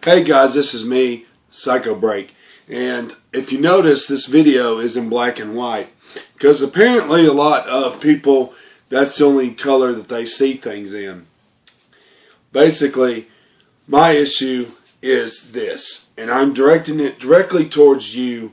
Hey guys, this is me, Psycho Break, and if you notice, this video is in black and white because apparently a lot of people, that's the only color that they see things in. Basically, my issue is this, and I'm directing it directly towards you,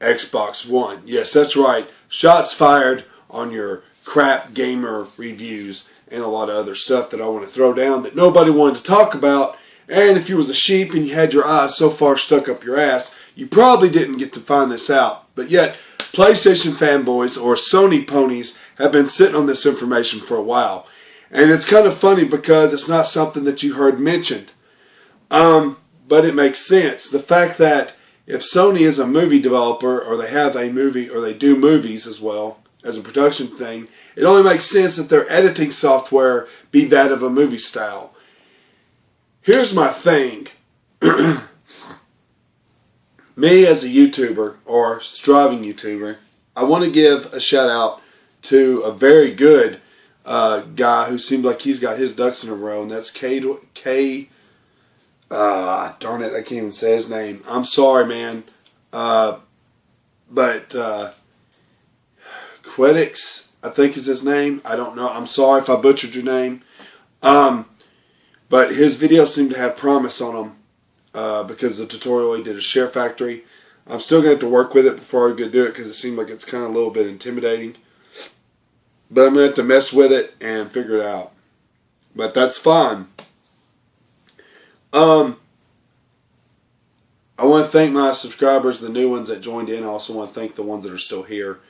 Xbox One. Yes, that's right, shots fired on your crap gamer reviews and a lot of other stuff that I want to throw down that nobody wanted to talk about. And if you was a sheep and you had your eyes so far stuck up your ass, you probably didn't get to find this out. But yet, PlayStation fanboys or Sony ponies have been sitting on this information for a while. And it's kind of funny because it's not something that you heard mentioned. But it makes sense. The fact that if Sony is a movie developer, or they have a movie, or they do movies as well as a production thing, it only makes sense that their editing software be that of a movie style. Here's my thing. Me as a YouTuber, or striving YouTuber, I want to give a shout out to a very good guy who seems like he's got his ducks in a row, and that's darn it, I can't even say his name. I'm sorry, man. But Quedix, I think is his name. I don't know. I'm sorry if I butchered your name. But his videos seem to have promise on them because the tutorial he did at Share Factory. I'm still going to have to work with it before I go do it because it seems like it's kind of a little bit intimidating. But I'm going to have to mess with it and figure it out. But that's fine. I want to thank my subscribers, the new ones that joined in. I also want to thank the ones that are still here.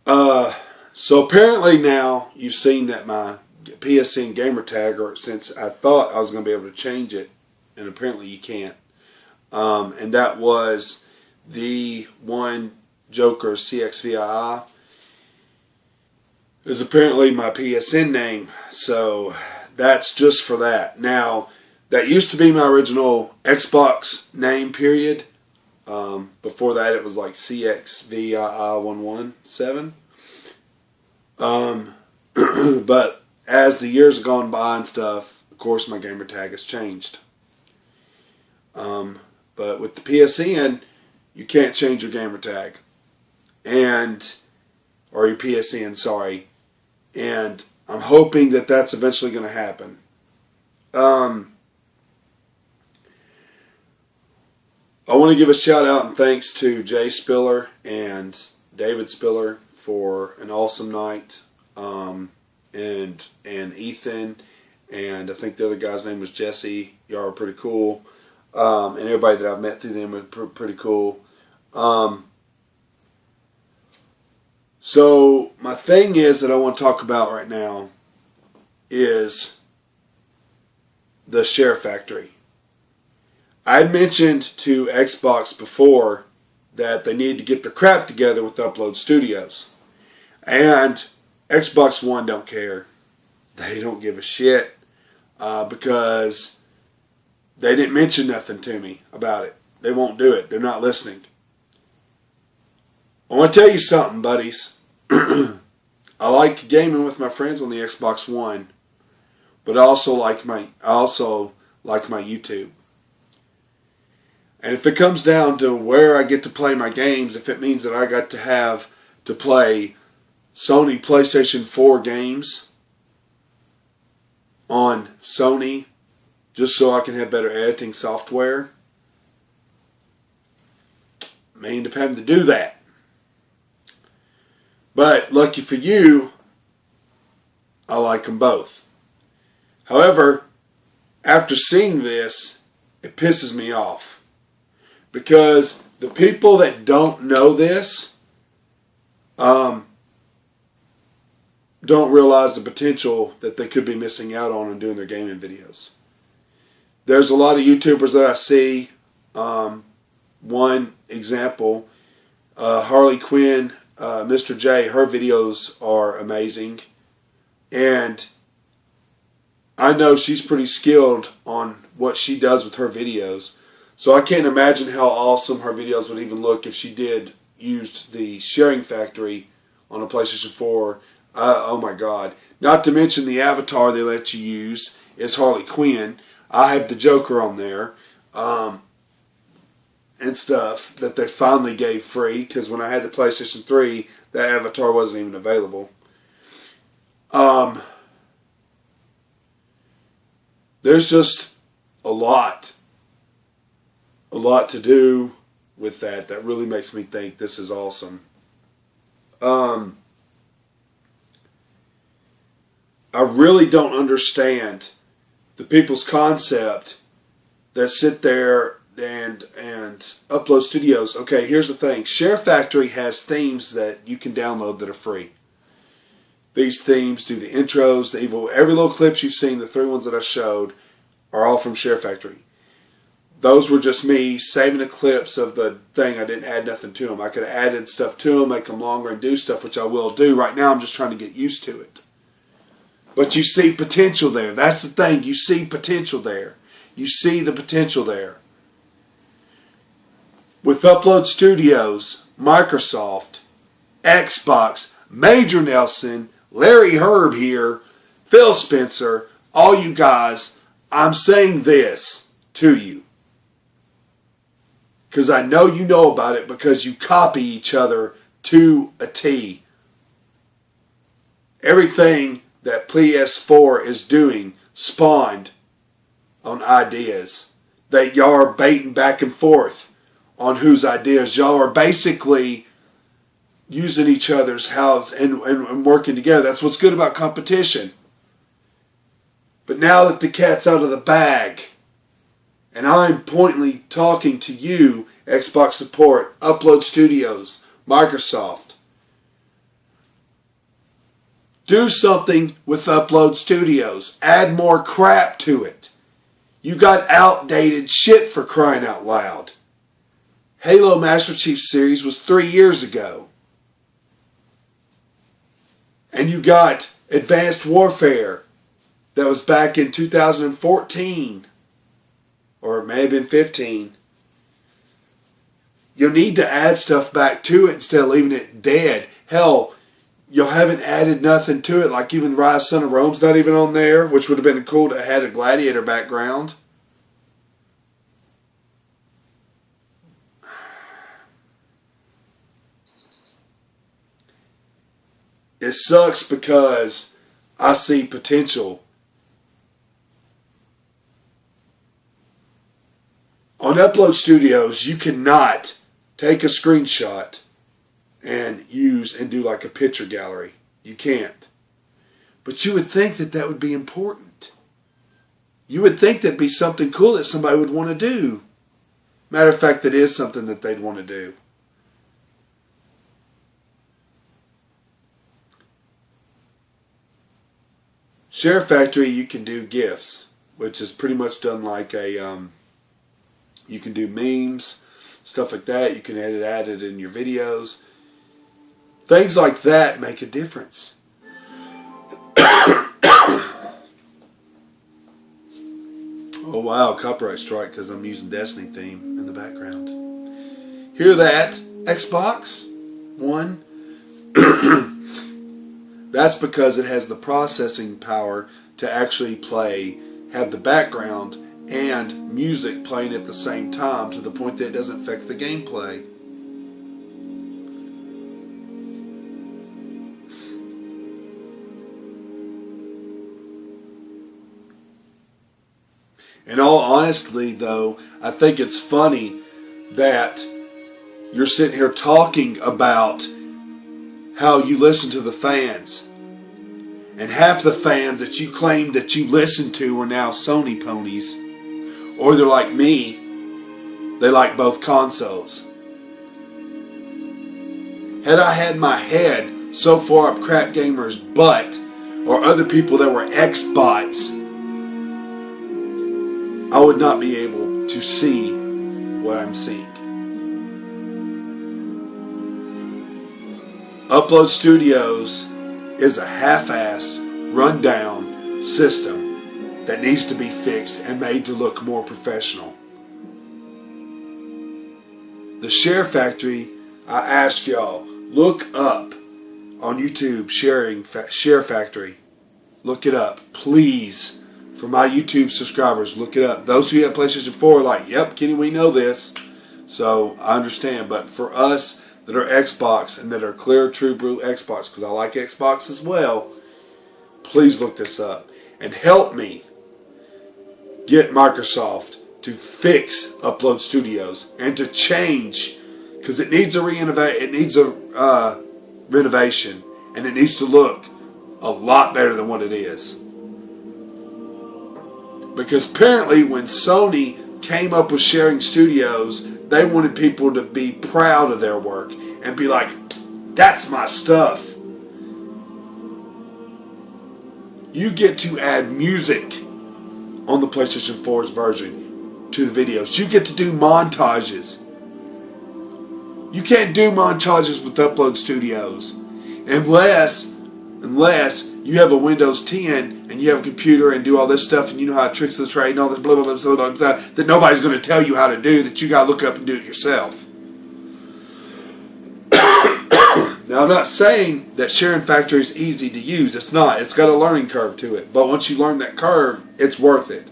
So apparently now you've seen that my PSN gamer tag, or since I thought I was going to be able to change it, and apparently you can't. And that was the one Joker CXVII is apparently my PSN name. So that's just for that. Now, that used to be my original Xbox name, period. Before that it was like CXVII117. But as the years have gone by and stuff, of course my gamer tag has changed. But with the PSN, you can't change your gamer tag. Or your PSN, sorry. And I'm hoping that that's eventually going to happen. I want to give a shout out and thanks to Jay Spiller and David Spiller for an awesome night. And Ethan, and I think the other guy's name was Jesse. Y'all are pretty cool. And everybody that I've met through them are pretty cool. So my thing is that I want to talk about right now is the Share Factory. I had mentioned to Xbox before that they needed to get their crap together with Upload Studios. And Xbox One don't care. They don't give a shit because they didn't mention nothing to me about it. They won't do it. They're not listening. I want to tell you something, buddies. I like gaming with my friends on the Xbox One, but I also like my YouTube. And if it comes down to where I get to play my games, if it means that I got to have to play Sony PlayStation 4 games on Sony just so I can have better editing software, I may end up having to do that. But lucky for you, I like them both. However, after seeing this, it pisses me off. Because the people that don't know this don't realize the potential that they could be missing out on in doing their gaming videos. There's a lot of YouTubers that I see. One example, Harley Quinn, Mr. J, her videos are amazing. And I know she's pretty skilled on what she does with her videos. So I can't imagine how awesome her videos would even look if she did use the Sharing Factory on a PlayStation 4. Oh my God. Not to mention the avatar they let you use is Harley Quinn. I have the Joker on there and stuff that they finally gave free, because when I had the PlayStation 3, that Avatar wasn't even available. There's just a lot to do with that really makes me think this is awesome. I really don't understand the people's concept that sit there and upload studios. Okay, here's the thing. Share Factory has themes that you can download that are free. These themes do the intros, every little clips you've seen, the 3 ones that I showed, are all from Share Factory. Those were just me saving the clips of the thing. I didn't add nothing to them. I could have added stuff to them, make them longer, and do stuff, which I will do. Right now, I'm just trying to get used to it. But you see potential there. That's the thing. You see potential there. You see the potential there. With Upload Studios, Microsoft, Xbox, Major Nelson, Larry Herb here, Phil Spencer, all you guys, I'm saying this to you, because I know you know about it, because you copy each other to a T. Everything that PS4 is doing spawned on ideas that y'all are baiting back and forth on whose ideas. Y'all are basically using each other's house and working together. That's what's good about competition. But now that the cat's out of the bag, and I'm pointedly talking to you, Xbox support, Upload Studios, Microsoft, do something with Upload Studios. Add more crap to it. You got outdated shit, for crying out loud. Halo Master Chief series was 3 years ago. And you got Advanced Warfare that was back in 2014. Or it may have been 15. You'll need to add stuff back to it instead of leaving it dead. Hell, you haven't added nothing to it. Like even Rise Son of Rome's not even on there, which would have been cool to have had a Gladiator background. It sucks because I see potential. On Upload Studios, you cannot take a screenshot and use and do like a picture gallery. You can't. But you would think that that would be important. You would think that'd be something cool that somebody would want to do. Matter of fact, that is something that they'd want to do. Share Factory, you can do GIFs, which is pretty much done like a, you can do memes, stuff like that. You can add it in your videos. Things like that make a difference. Oh wow, copyright strike because I'm using Destiny theme in the background. Hear that, Xbox One? That's because it has the processing power to actually play, have the background and music playing at the same time, to the point that it doesn't affect the gameplay. In all honesty, though, I think it's funny that you're sitting here talking about how you listen to the fans. And half the fans that you claim that you listen to are now Sony ponies. Or they're like me. They like both consoles. Had I had my head so far up Crap Gamer's butt, or other people that were Xbots, I would not be able to see what I'm seeing. Upload Studios is a half-assed, run-down system that needs to be fixed and made to look more professional. The Share Factory, I ask y'all, look up on YouTube Share Factory. Look it up, please. For my YouTube subscribers, look it up. Those who have PlayStation 4 are like, yep, Kenny, we know this. So I understand. But for us that are Xbox and that are clear, true blue Xbox, because I like Xbox as well, please look this up. And help me get Microsoft to fix Upload Studios and to change, because it needs a renovation, and it needs to look a lot better than what it is. Because apparently when Sony came up with sharing studios, they wanted people to be proud of their work and be like, that's my stuff. You get to add music on the PlayStation 4's version to the videos. You get to do montages. You can't do montages with Upload Studios unless you have a Windows 10 and you have a computer and do all this stuff and you know how to tricks of the trade and all this blah, blah, blah, blah, blah, blah, that nobody's going to tell you how to do, that you got to look up and do it yourself. Now, I'm not saying that Sharing Factory is easy to use. It's not. It's got a learning curve to it. But once you learn that curve, it's worth it.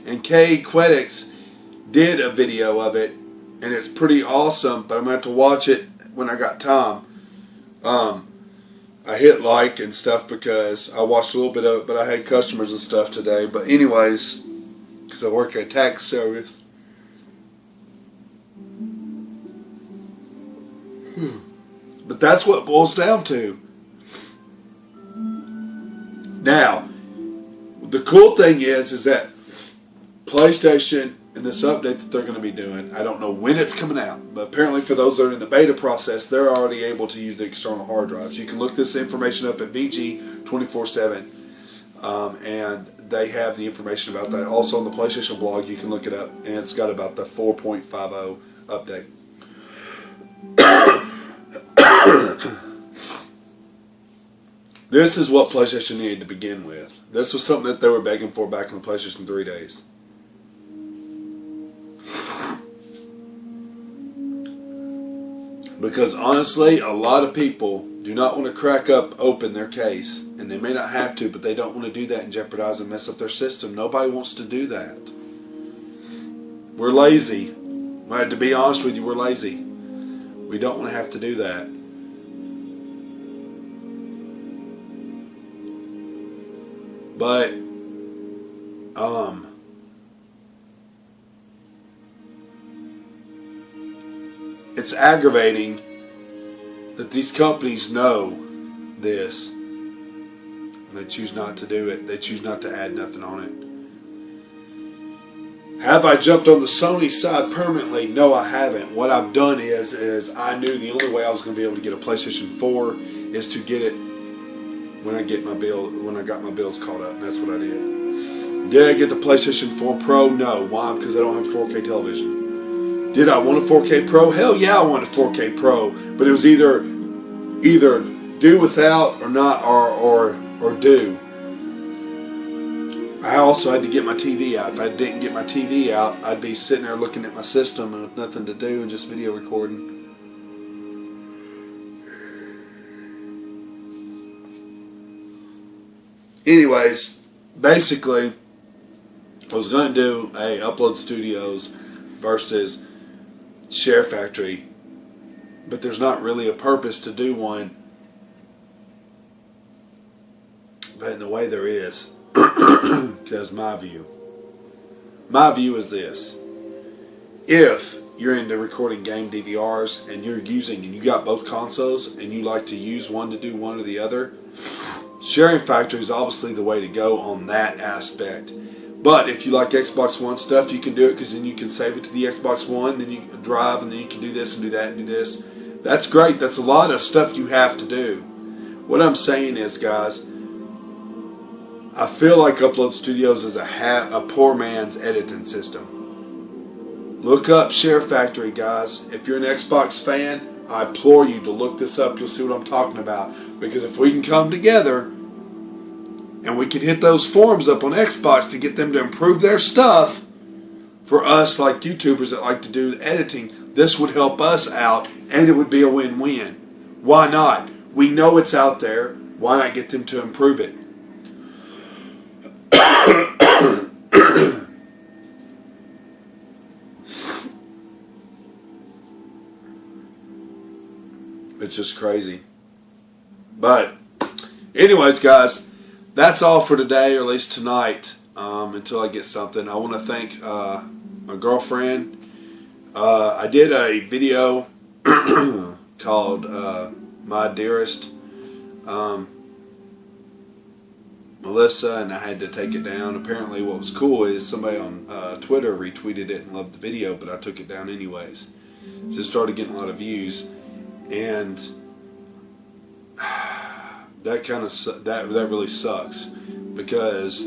And Kay Quedix did a video of it, and it's pretty awesome, but I'm going to have to watch it when I got time. I hit like and stuff because I watched a little bit of it, but I had customers and stuff today. But anyways, because I work at a tax service. But that's what it boils down to. Now, the cool thing is that PlayStation and this update that they're going to be doing, I don't know when it's coming out, but apparently for those that are in the beta process, they're already able to use the external hard drives. You can look this information up at VG 24/7, and they have the information about that. Also on the PlayStation blog, you can look it up, and it's got about the 4.50 update. This is what PlayStation needed to begin with. This was something that they were begging for back in the PlayStation 3 days. Because honestly, a lot of people do not want to crack open their case, and they may not have to, but they don't want to do that and jeopardize and mess up their system. Nobody wants to do that. We're lazy. To be honest with you, we're lazy. We don't want to have to do that. But, it's aggravating that these companies know this and they choose not to do it. They choose not to add nothing on it. Have I jumped on the Sony side permanently? No, I haven't. What I've done is I knew the only way I was going to be able to get a PlayStation 4 is to get it when I got my bills caught up. And that's what I did. Did I get the PlayStation 4 Pro? No. Why? Because I don't have a 4K television. Did I want a 4K Pro? Hell yeah, I wanted a 4K Pro. But it was either do without or not, or do. I also had to get my TV out. If I didn't get my TV out, I'd be sitting there looking at my system and with nothing to do and just video recording. Anyways, basically, I was going to do a Upload Studios versus Share Factory, but there's not really a purpose to do one. But in a way there is, because my view is this: if you're into recording game DVRs and you got both consoles and you like to use one to do one or the other, Sharing Factory is obviously the way to go on that aspect. But if you like Xbox One stuff, you can do it, because then you can save it to the Xbox One, then you can drive, and then you can do this and do that and do this. That's great. That's a lot of stuff you have to do. What I'm saying is, guys, I feel like Upload Studios is a poor man's editing system. Look up Share Factory, guys. If you're an Xbox fan, I implore you to look this up. You'll see what I'm talking about. Because if we can come together and we can hit those forums up on Xbox to get them to improve their stuff, for us like YouTubers that like to do editing, this would help us out and it would be a win-win. Why not? We know it's out there. Why not get them to improve it? It's just crazy. But anyways, guys, that's all for today, or at least tonight, until I get something. I want to thank my girlfriend. I did a video called My Dearest Melissa, and I had to take it down. Apparently what was cool is somebody on Twitter retweeted it and loved the video, but I took it down anyways. So it started getting a lot of views, and that kind of that really sucks, because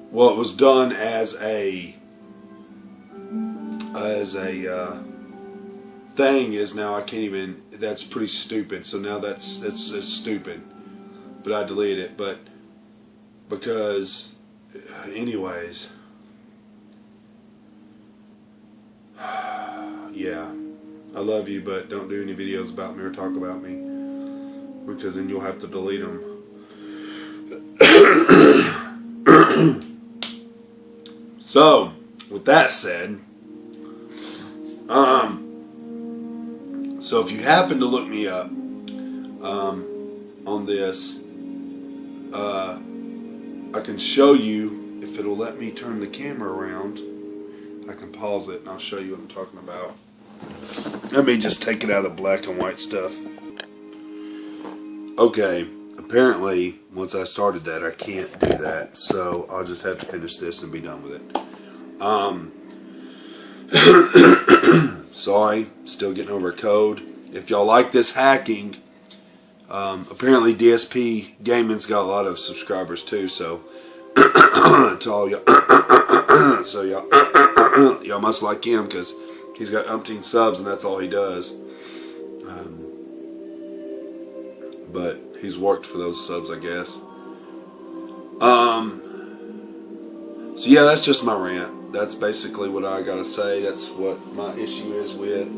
what was done as a thing is now I can't even. That's pretty stupid. So now that's stupid. But I deleted it. But because, anyways, yeah, I love you, but don't do any videos about me or talk about me, because then you'll have to delete them. So, with that said, so if you happen to look me up on this, I can show you, if it'll let me turn the camera around, I can pause it and I'll show you what I'm talking about. Let me just take it out of the black and white stuff. Okay, apparently once I started that I can't do that, so I'll just have to finish this and be done with it. Sorry, still getting over a code. If y'all like this hacking, apparently DSP Gaming's got a lot of subscribers too, so to all y'all, so y'all must like him, because he's got umpteen subs and that's all he does. But he's worked for those subs, I guess. So yeah, that's just my rant. That's basically what I gotta say. That's what my issue is with.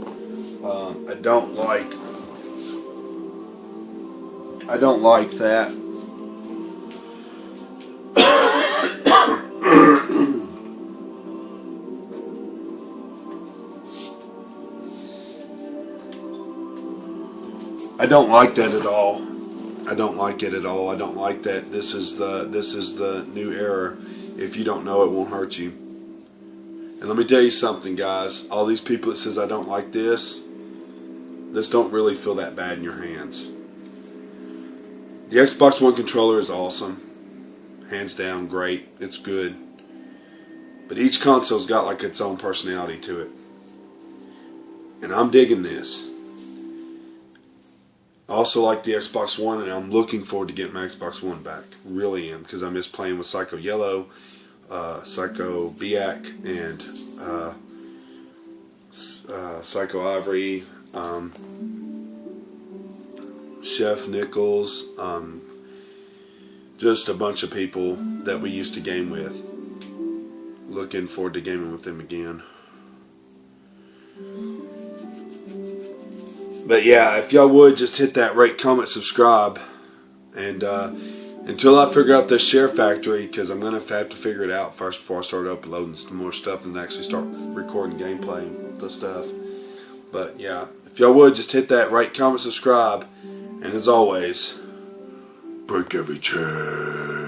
I don't like that. I don't like that at all. I don't like it at all. I don't like that this is the new era. If you don't know, it won't hurt you. And let me tell you something, guys. All these people that says I don't like this don't really feel that bad in your hands. The Xbox One controller is awesome. Hands down, great. It's good. But each console's got like its own personality to it. And I'm digging this. I also like the Xbox One, and I'm looking forward to getting my Xbox One back. Really am, because I miss playing with Psycho Yellow, Psycho Biak, and Psycho Ivory, Chef Nichols, just a bunch of people that we used to game with. Looking forward to gaming with them again. But yeah, if y'all would just hit that rate, comment, subscribe, and until I figure out this Share Factory, because I'm gonna have to figure it out first before I start uploading some more stuff and actually start recording gameplay and the stuff. But yeah, if y'all would just hit that rate, comment, subscribe, and as always, break every chain.